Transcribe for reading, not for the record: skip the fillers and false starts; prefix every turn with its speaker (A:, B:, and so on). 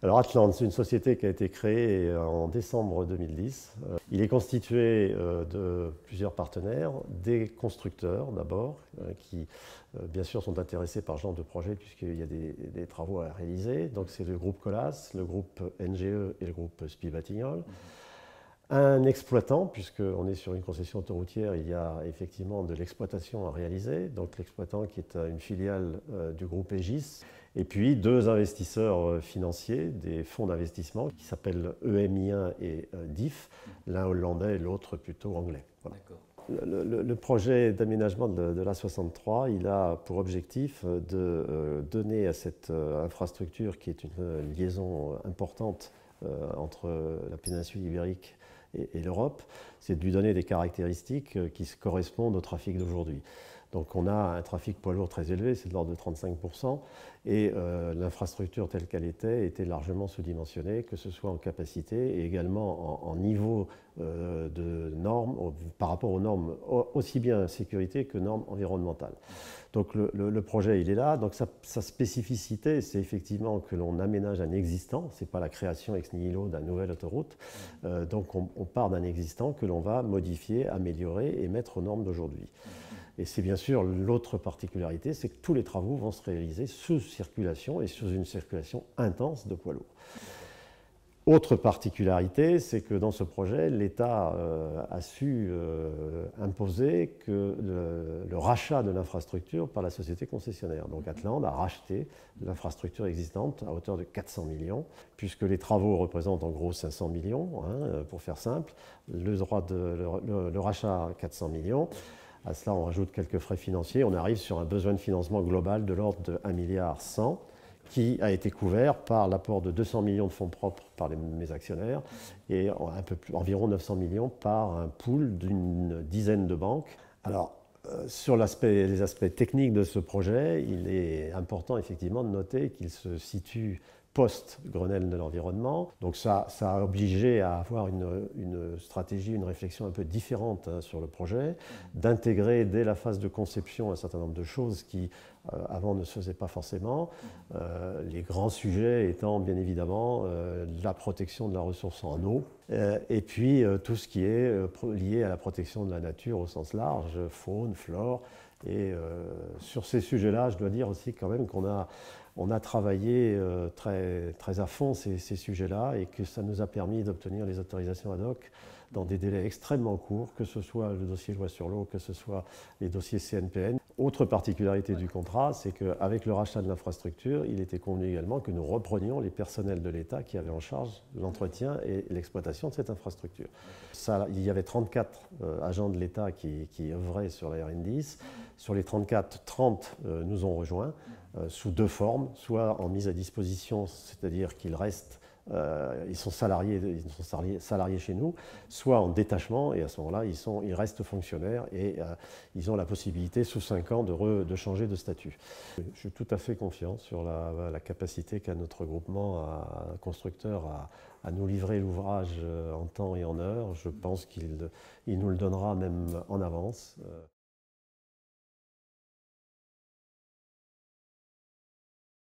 A: Alors Atland, c'est une société qui a été créée en décembre 2010. Il est constitué de plusieurs partenaires, des constructeurs d'abord, qui bien sûr sont intéressés par ce genre de projet puisqu'il y a des travaux à réaliser. Donc c'est le groupe Colas, le groupe NGE et le groupe SPIE-Batignolles. Un exploitant, puisqu'on est sur une concession autoroutière, il y a effectivement de l'exploitation à réaliser, donc l'exploitant qui est une filiale du groupe Egis, et puis deux investisseurs financiers, des fonds d'investissement qui s'appellent EMI1 et DIF, l'un hollandais et l'autre plutôt anglais. Voilà. Le projet d'aménagement de l'A63, il a pour objectif de donner à cette infrastructure, qui est une liaison importante entre la péninsule ibérique et l'Europe, c'est de lui donner des caractéristiques qui correspondent au trafic d'aujourd'hui. Donc on a un trafic poids lourd très élevé, c'est de l'ordre de 35%, et l'infrastructure telle qu'elle était largement sous-dimensionnée, que ce soit en capacité et également en niveau de normes, par rapport aux normes aussi bien sécurité que normes environnementales. Donc le projet, il est là. Donc sa spécificité, c'est effectivement que l'on aménage un existant, ce n'est pas la création ex nihilo d'une nouvelle autoroute. Donc on part d'un existant que l'on va modifier, améliorer et mettre aux normes d'aujourd'hui. Et c'est bien sûr l'autre particularité, c'est que tous les travaux vont se réaliser sous circulation et sous une circulation intense de poids lourds. Autre particularité, c'est que dans ce projet, l'État a su imposer que le rachat de l'infrastructure par la société concessionnaire. Donc Atland a racheté l'infrastructure existante à hauteur de 400 millions, puisque les travaux représentent en gros 500 millions, pour faire simple. Le rachat à 400 millions. À cela, on rajoute quelques frais financiers. On arrive sur un besoin de financement global de l'ordre de 1,1 milliard qui a été couvert par l'apport de 200 millions de fonds propres par mes actionnaires et environ 900 millions par un pool d'une dizaine de banques. Alors, sur les aspects techniques de ce projet, il est important effectivement de noter qu'il se situe post-Grenelle de l'environnement. Donc ça a obligé à avoir une stratégie, une réflexion un peu différente sur le projet, d'intégrer dès la phase de conception un certain nombre de choses qui avant ne se faisaient pas forcément. Les grands sujets étant bien évidemment la protection de la ressource en eau et puis tout ce qui est lié à la protection de la nature au sens large, faune, flore. Et sur ces sujets-là, je dois dire aussi quand même qu'on a travaillé très à fond ces sujets-là et que ça nous a permis d'obtenir les autorisations ad hoc dans des délais extrêmement courts, que ce soit le dossier loi sur l'eau, que ce soit les dossiers CNPN. Autre particularité du contrat, c'est qu'avec le rachat de l'infrastructure, il était convenu également que nous reprenions les personnels de l'État qui avaient en charge l'entretien et l'exploitation de cette infrastructure. Il y avait 34 agents de l'État qui œuvraient sur la RN10. Sur les 34, 30 nous ont rejoints sous deux formes, soit en mise à disposition, c'est-à-dire qu'ils restent, ils sont salariés chez nous, soit en détachement, et à ce moment-là, ils restent fonctionnaires et ils ont la possibilité, sous 5 ans, de changer de statut. Je suis tout à fait confiant sur la capacité qu'a notre groupement constructeur à nous livrer l'ouvrage en temps et en heure. Je pense qu'il nous le donnera même en avance.